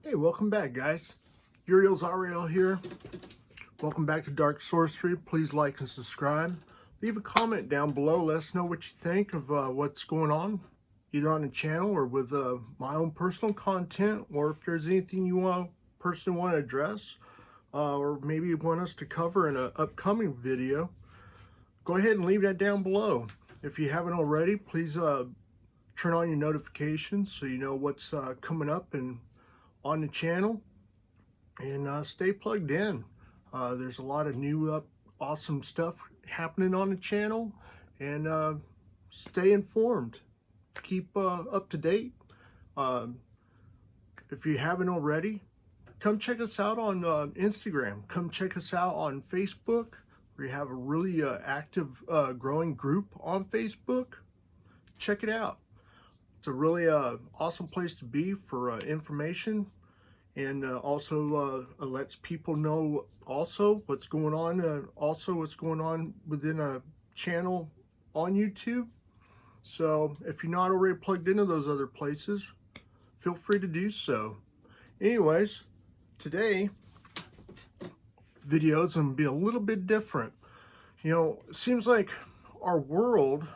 Hey, welcome back, guys. Uriel Zahriel here. Welcome back to Dark Sorcery. Please like and subscribe. Leave a comment down below. Let us know what you think of what's going on, either on the channel or with my own personal content, or if there's anything you personally want to address, or maybe you want us to cover in an upcoming video. Go ahead and leave that down below. If you haven't already, please turn on your notifications so you know what's coming up and on the channel, and stay plugged in. There's a lot of new awesome stuff happening on the channel, and stay informed. Keep up to date. If you haven't already, come check us out on Instagram. Come check us out on Facebook. We have a really active growing group on Facebook. Check it out. It's a really awesome place to be for information, and also lets people know also what's going on, within a channel on YouTube. So if you're not already plugged into those other places, feel free to do so. Anyways, today video is going to be a little bit different. You know, it seems like our world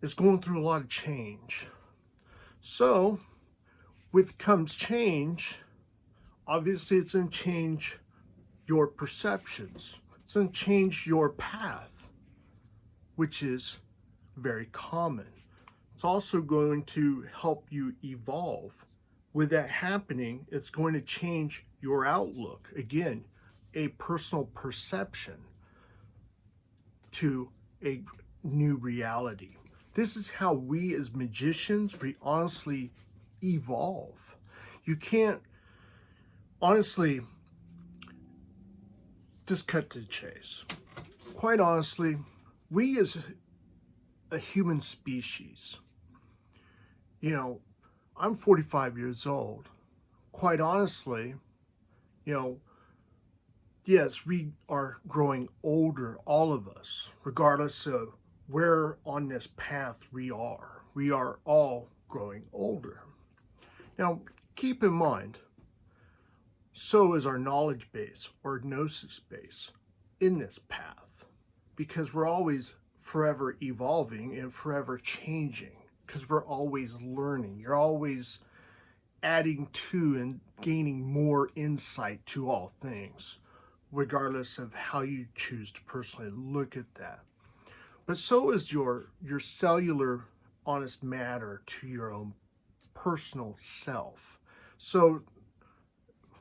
is going through a lot of change. So, with comes change, obviously it's going to change your perceptions. It's going to change your path, which is very common. It's also going to help you evolve. With that happening, it's going to change your outlook. Again, a personal perception to a new reality. This is how we as magicians, we honestly evolve. You can't, honestly, just cut to the chase. Quite honestly, we as a human species, you know, I'm 45 years old. Quite honestly, you know, yes, we are growing older, all of us, regardless of where on this path we are. We are all growing older. Now, keep in mind, so is our knowledge base or gnosis base in this path, because we're always forever evolving and forever changing, because we're always learning. You're always adding to and gaining more insight to all things, regardless of how you choose to personally look at that. But so is your cellular honest matter to your own personal self. So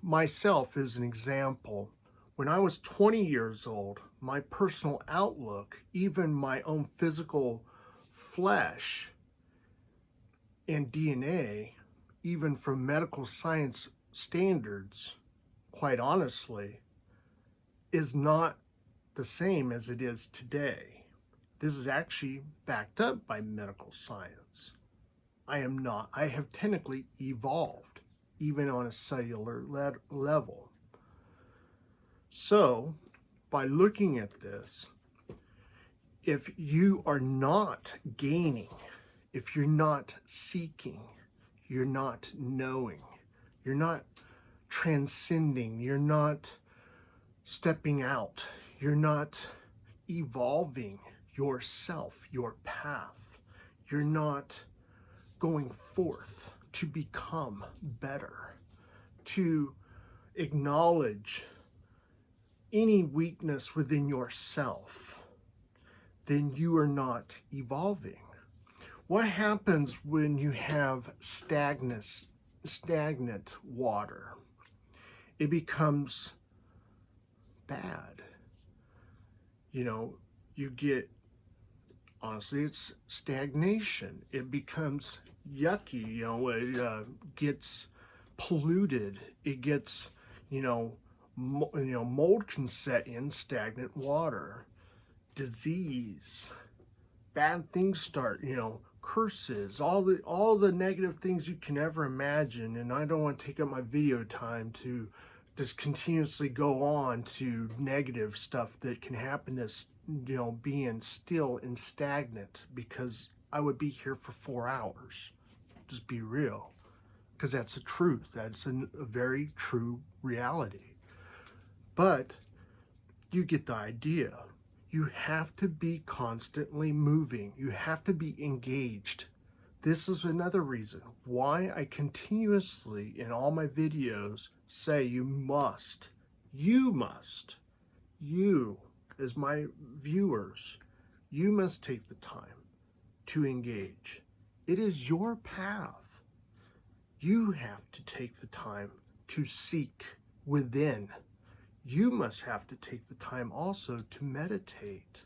myself is an example. When I was 20 years old, my personal outlook, even my own physical flesh and DNA, even from medical science standards, quite honestly, is not the same as it is today. This is actually backed up by medical science. I have technically evolved, even on a cellular level. So, by looking at this, if you are not gaining, if you're not seeking, you're not knowing, you're not transcending, you're not stepping out, you're not evolving yourself, your path, you're not going forth to become better, to acknowledge any weakness within yourself, then you are not evolving. What happens when you have stagnant water? It becomes bad. You know, you get, honestly, it's stagnation. It becomes yucky, you know, it gets polluted. It gets, mold can set in stagnant water. Disease, bad things start, curses, all the negative things you can ever imagine. And I don't want to take up my video time to just continuously go on to negative stuff that can happen to, being still and stagnant, because I would be here for 4 hours. Just be real. because that's the truth. That's a very true reality. But you get the idea. You have to be constantly moving. You have to be engaged. This is another reason why I continuously in all my videos say you as my viewers, you must take the time to engage. It is your path. You have to take the time to seek within. You must have to take the time also to meditate.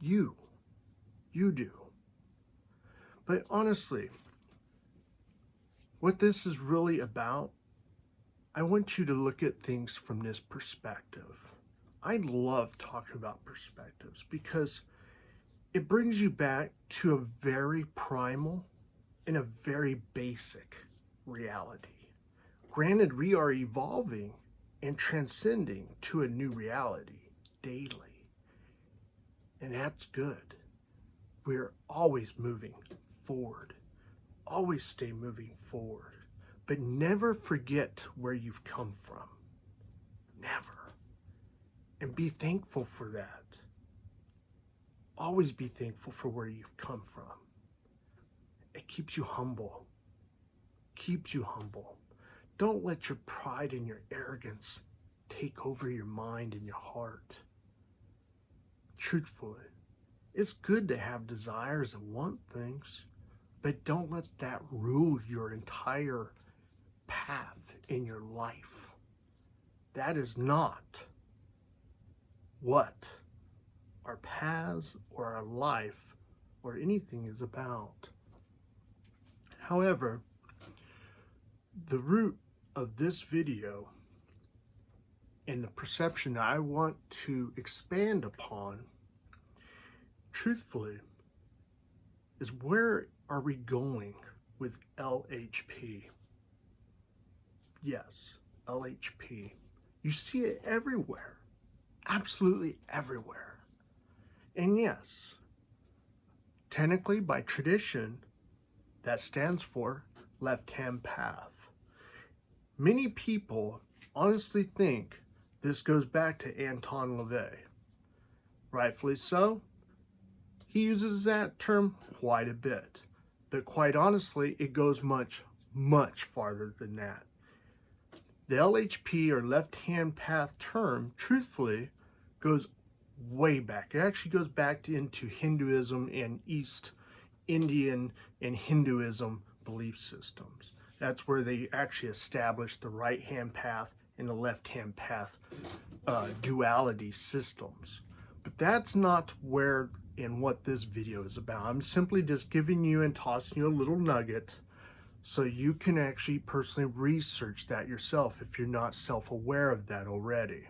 You do. But honestly, what this is really about, I want you to look at things from this perspective. I love talking about perspectives because it brings you back to a very primal and a very basic reality. Granted, we are evolving and transcending to a new reality daily. And that's good. We're always moving forward. Always stay moving forward. But never forget where you've come from. Never. And be thankful for that. Always be thankful for where you've come from. It keeps you humble. Keeps you humble. Don't let your pride and your arrogance take over your mind and your heart. Truthfully, it's good to have desires and want things, but don't let that rule your entire path in your life. That is not what our paths or our life or anything is about. However, the root of this video and the perception that I want to expand upon, truthfully, is where are we going with LHP? Yes, LHP. You see it everywhere, absolutely everywhere. And yes, technically by tradition, that stands for left-hand path. Many people honestly think this goes back to Anton LaVey. Rightfully so. He uses that term quite a bit. But quite honestly, it goes much, much farther than that. The LHP or left-hand path term, truthfully, goes way back. It actually goes back into Hinduism and East Indian and Hinduism belief systems. That's where they actually established the right-hand path and the left-hand path duality systems. But that's not where and what this video is about. I'm simply just giving you and tossing you a little nugget so you can actually personally research that yourself if you're not self-aware of that already.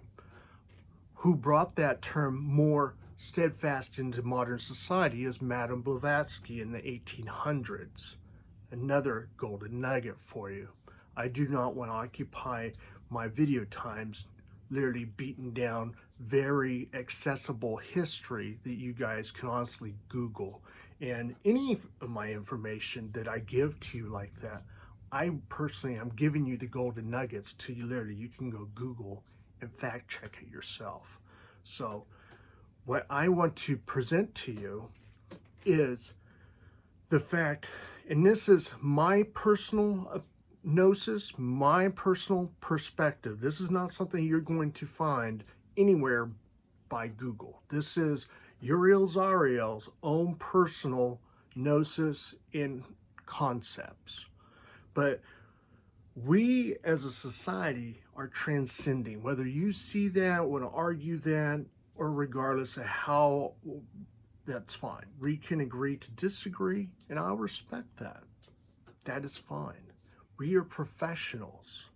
Who brought that term more steadfast into modern society is Madame Blavatsky in the 1800s. Another golden nugget for you. I do not want to occupy my video times literally beating down very accessible history that you guys can honestly Google. And any of my information that I give to you like that, I personally am giving you the golden nuggets to you. Literally, you can go Google and fact check it yourself. So what I want to present to you is the fact, and this is my personal gnosis, my personal perspective. This is not something you're going to find anywhere by Google. This is Uriel Zahriel's own personal gnosis and concepts. But we as a society are transcending. Whether you see that, want to argue that, or regardless of how, that's fine. We can agree to disagree, and I'll respect that. That is fine. We are professionals.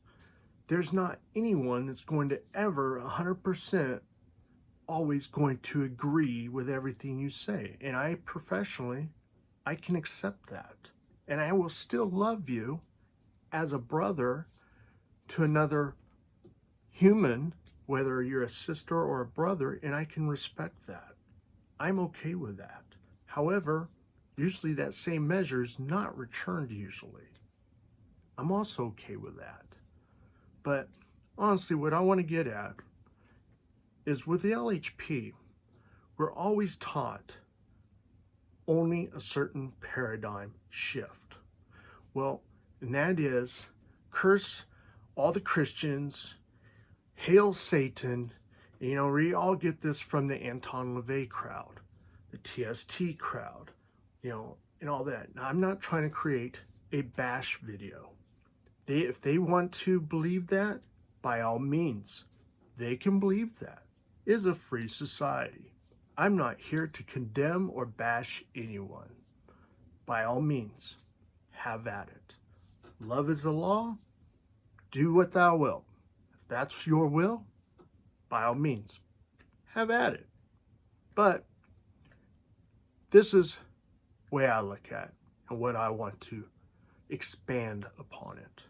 There's not anyone that's going to ever 100% always going to agree with everything you say. And I professionally, I can accept that. And I will still love you as a brother to another human, whether you're a sister or a brother, and I can respect that. I'm okay with that. However, usually that same measure is not returned usually. I'm also okay with that. But honestly, what I want to get at is with the LHP, we're always taught only a certain paradigm shift. Well, and that is curse all the Christians, hail Satan. You know, we all get this from the Anton LaVey crowd, the TST crowd, you know, and all that. Now, I'm not trying to create a bash video. If they want to believe that, by all means, they can believe that. It is a free society. I'm not here to condemn or bash anyone. By all means, have at it. Love is the law. Do what thou wilt. If that's your will, by all means, have at it. But this is the way I look at it and what I want to expand upon it.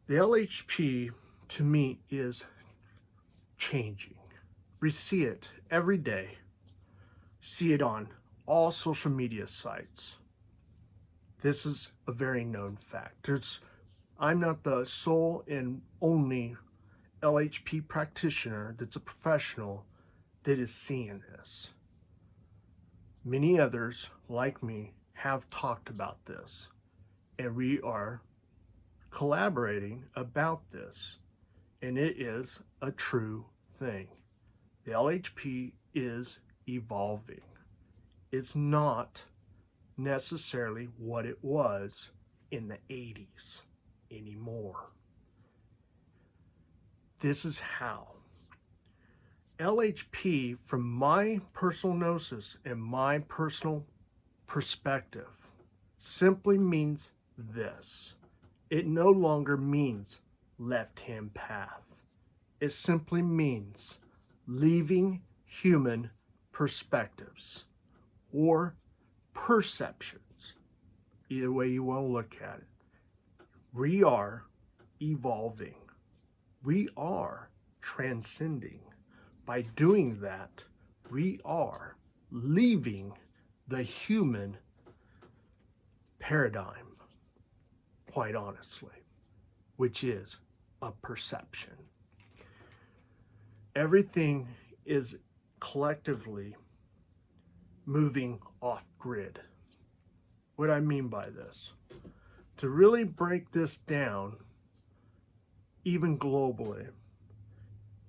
The LHP, to me, is changing. We see it every day. See it on all social media sites. This is a very known fact. I'm not the sole and only LHP practitioner that's a professional that is seeing this. Many others, like me, have talked about this, and we are collaborating about this, and it is a true thing. The LHP is evolving. It's not necessarily what it was in the 80s anymore. This is how. LHP, from my personal gnosis and my personal perspective, simply means this. It no longer means left-hand path. It simply means leaving human perspectives or perceptions, either way you want to look at it. We are evolving. We are transcending. By doing that, we are leaving the human paradigm, quite honestly, which is a perception. Everything is collectively moving off grid. What I mean by this, to really break this down, even globally,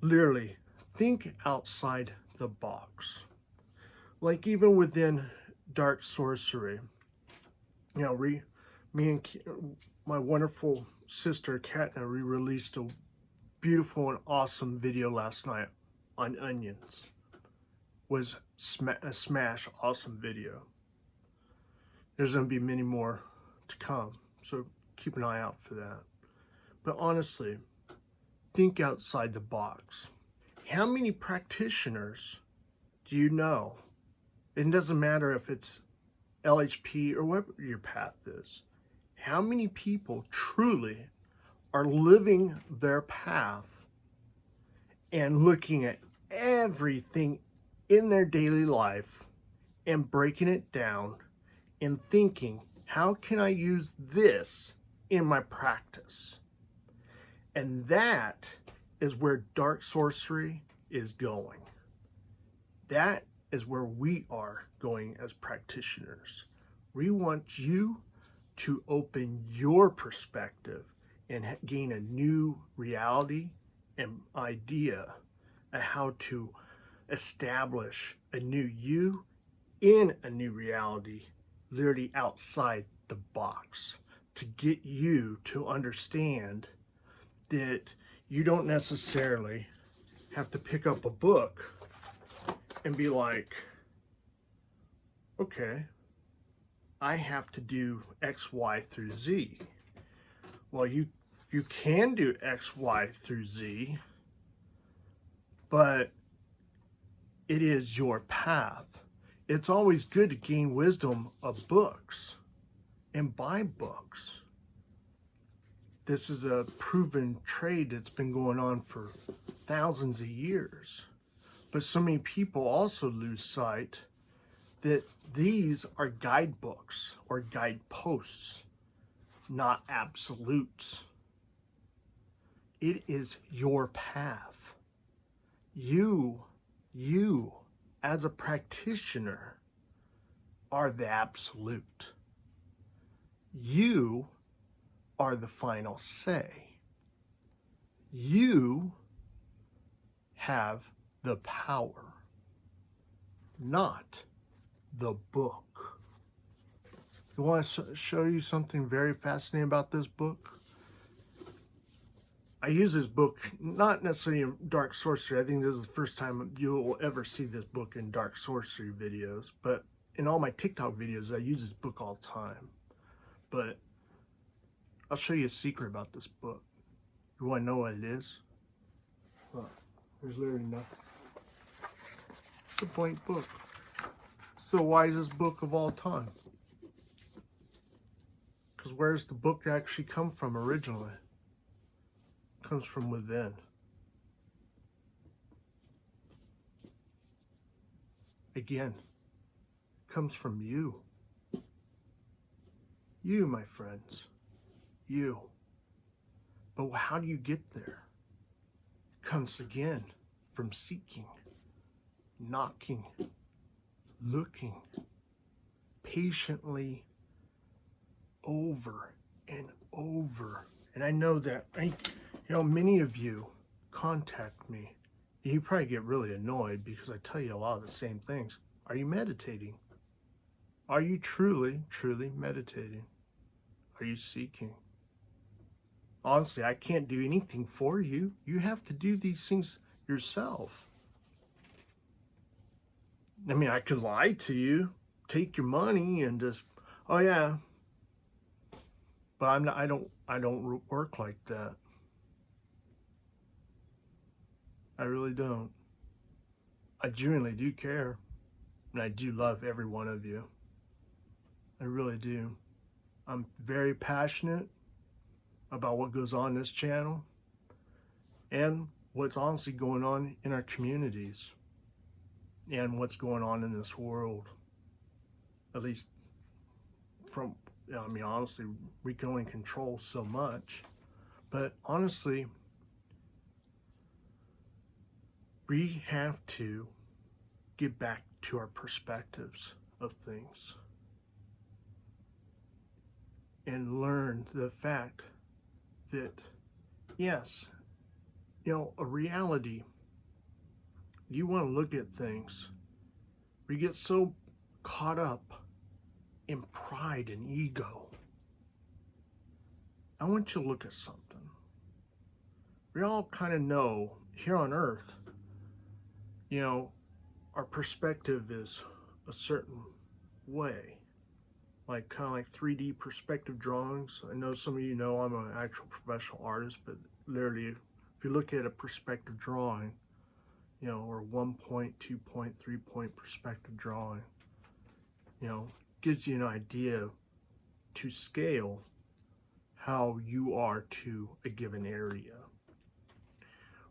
literally think outside the box. Like even within Dark Sorcery, you know, me and my wonderful sister Catna, we released a beautiful and awesome video last night on onions. Was a smash awesome video. There's going to be many more to come, so keep an eye out for that. But honestly, think outside the box. How many practitioners do you know? It doesn't matter if it's LHP or whatever your path is. How many people truly are living their path and looking at everything in their daily life and breaking it down and thinking, how can I use this in my practice? And that is where Dark Sorcery is going. That is where we are going as practitioners. We want you to open your perspective and gain a new reality and idea of how to establish a new you in a new reality, literally outside the box, to get you to understand that you don't necessarily have to pick up a book and be like, okay, I have to do X, Y through Z. Well, you can do X, Y through Z, but it is your path. It's always good to gain wisdom of books and buy books. This is a proven trade that's been going on for thousands of years. But so many people also lose sight that these are guidebooks or guideposts, not absolutes. It is your path. You, as a practitioner, are the absolute. You are the final say. You have the power, not the book. I want to show you something very fascinating about this book. I use this book not necessarily in Dark Sorcery. I think this is the first time you will ever see this book in Dark Sorcery videos. But in all my TikTok videos, I use this book all the time. But I'll show you a secret about this book. You want to know what it is? Look, there's literally nothing. It's a blank book. It's the wisest book of all time. Because where's the book actually come from originally? It comes from within. Again, it comes from you. You, my friends. You. But how do you get there? It comes again from seeking, knocking, looking, patiently over and over. And I know that, many of you contact me. You probably get really annoyed because I tell you a lot of the same things. Are you meditating? Are you truly, truly meditating? Are you seeking? Honestly, I can't do anything for you. You have to do these things yourself. I mean, I could lie to you, take your money and just, oh yeah. But I don't work like that. I really don't. I genuinely do care. And I do love every one of you. I really do. I'm very passionate about what goes on in this channel and what's honestly going on in our communities and what's going on in this world. At least from, honestly, we can only control so much. But honestly, we have to get back to our perspectives of things and learn the fact that, yes, a reality, you want to look at things, we get so caught up in pride and ego. I want you to look at something. We all kind of know here on Earth, our perspective is a certain way. Kind of like 3D perspective drawings. I know some of you know I'm an actual professional artist, but literally, if you look at a perspective drawing, or 1 point, 2 point, 3 point perspective drawing, gives you an idea to scale how you are to a given area.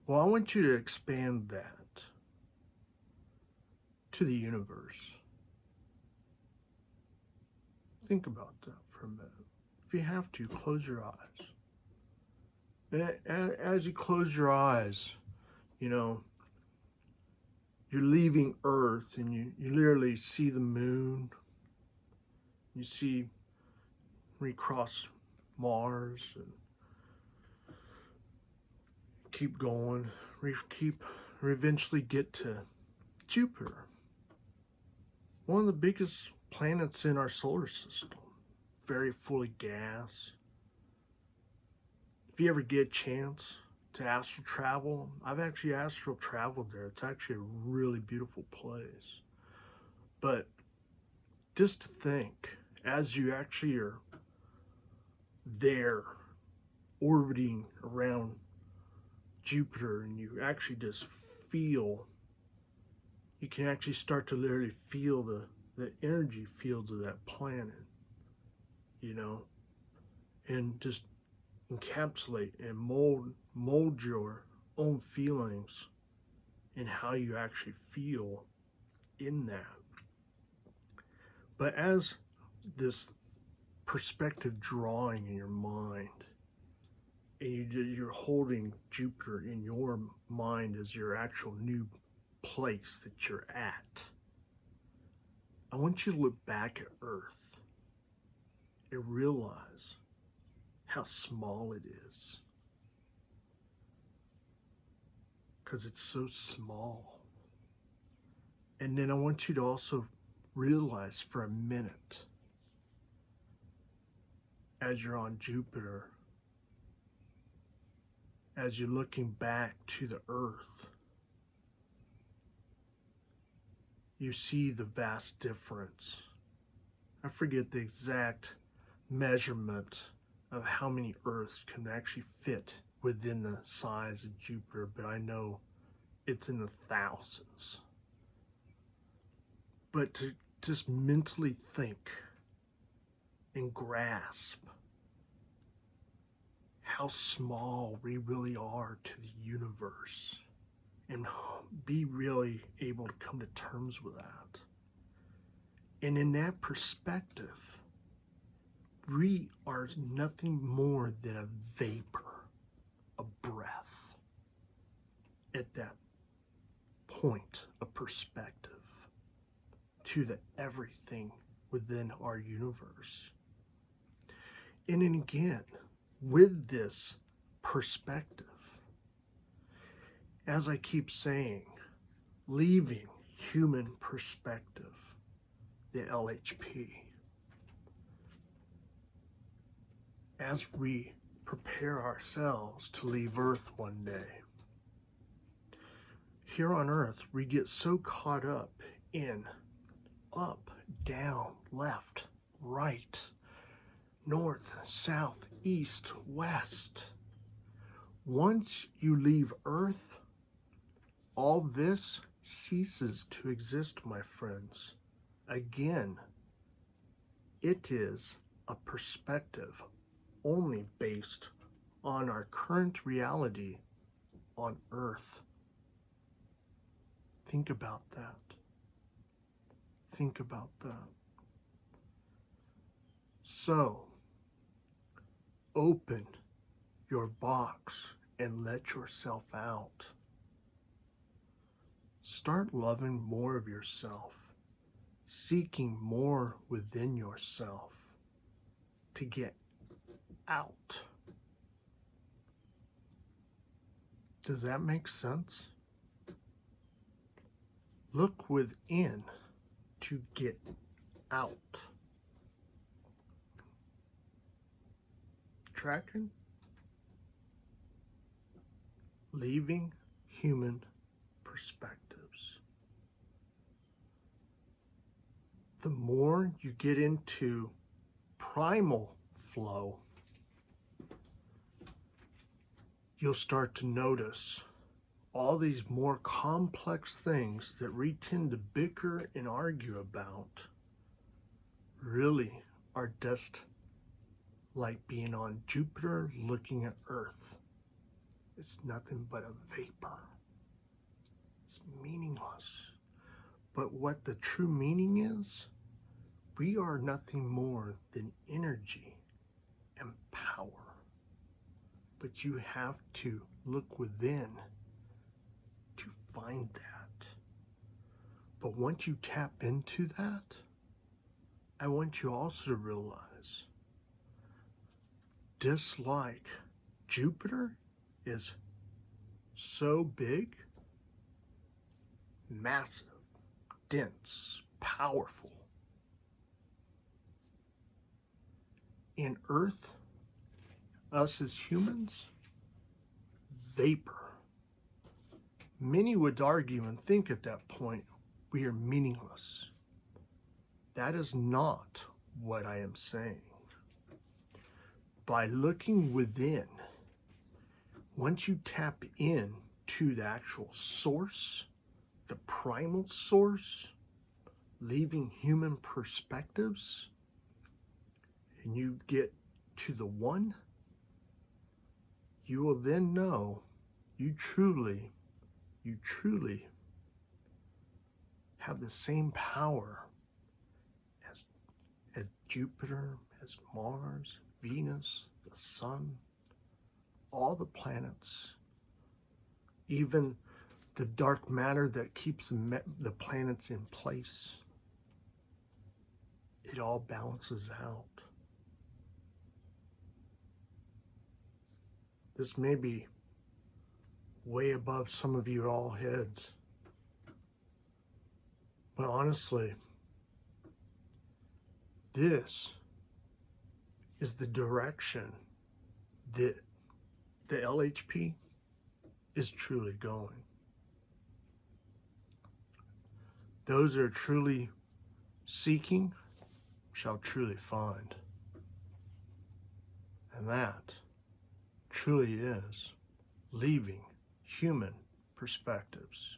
Well, I want you to expand that to the universe. Think about that for a minute. If you have to, close your eyes. And as you close your eyes, you're leaving Earth and you literally see the moon. You see, we cross Mars and keep going. We eventually get to Jupiter, one of the biggest planets in our solar system, very full of gas. If you ever get a chance to astral travel, I've actually astral traveled there. It's actually a really beautiful place. But just to think, as you actually are there, orbiting around Jupiter, and you actually just feel, you can actually start to literally feel the energy fields of that planet, and just encapsulate and mold your own feelings and how you actually feel in that. But as this perspective drawing in your mind, and you're holding Jupiter in your mind as your actual new place that you're at, I want you to look back at Earth and realize how small it is. Because it's so small. And then I want you to also realize for a minute, as you're on Jupiter, as you're looking back to the Earth, you see the vast difference. I forget the exact measurement of how many Earths can actually fit within the size of Jupiter, but I know it's in the thousands. But to just mentally think and grasp how small we really are to the universe, and be really able to come to terms with that. And in that perspective, we are nothing more than a vapor, a breath, at that point of perspective to the everything within our universe. And then again, with this perspective, as I keep saying, leaving human perspective, the LHP, as we prepare ourselves to leave Earth one day. Here on Earth, we get so caught up in up, down, left, right, north, south, east, west. Once you leave Earth, all this ceases to exist, my friends. Again, it is a perspective only based on our current reality on Earth. Think about that. Think about that. So, open your box and let yourself out. Start loving more of yourself, seeking more within yourself to get out. Does that make sense? Look within to get out. Tracking? Leaving human perspectives. The more you get into primal flow, you'll start to notice all these more complex things that we tend to bicker and argue about really are just like being on Jupiter looking at Earth. It's nothing but a vapor. It's meaningless. But what the true meaning is, we are nothing more than energy and power. But you have to look within to find that. But once you tap into that, I want you also to realize, just like Jupiter is so big, massive, dense, powerful, in Earth, us as humans, vapor. Many would argue and think at that point we are meaningless. That is not what I am saying. By looking within, once you tap in to the actual source, the primal source, leaving human perspectives, and you get to the one, you will then know you truly have the same power as Jupiter, as Mars, Venus, the Sun, all the planets, even the dark matter that keeps the planets in place. It all balances out. This may be way above some of you all heads, but honestly, this is the direction that the LHP is truly going. Those that are truly seeking shall truly find. And that truly is leaving human perspectives.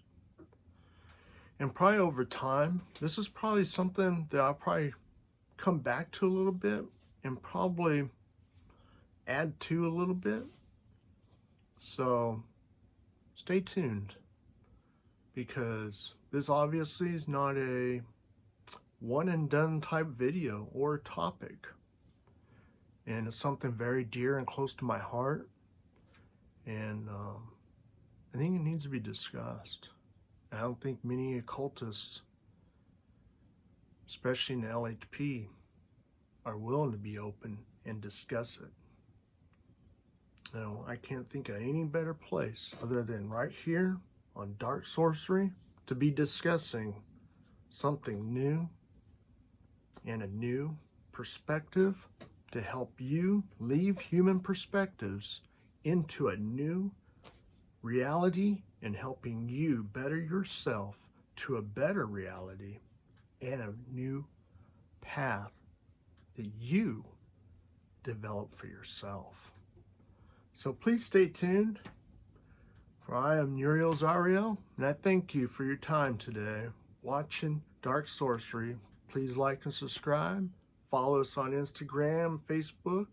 And probably over time, this is probably something that I'll probably come back to a little bit and probably add to a little bit. So stay tuned, because this obviously is not a one and done type video or topic. And it's something very dear and close to my heart. And I think it needs to be discussed. I don't think many occultists, especially in the LHP, are willing to be open and discuss it. I can't think of any better place other than right here on Dark Sorcery to be discussing something new and a new perspective to help you leave human perspectives into a new reality and helping you better yourself to a better reality and a new path that you develop for yourself. So please stay tuned, for I am Uriel Zahriel, and I thank you for your time today watching Dark Sorcery. Please like and subscribe. Follow us on Instagram, Facebook,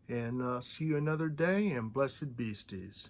and see you another day, and blessed beasties.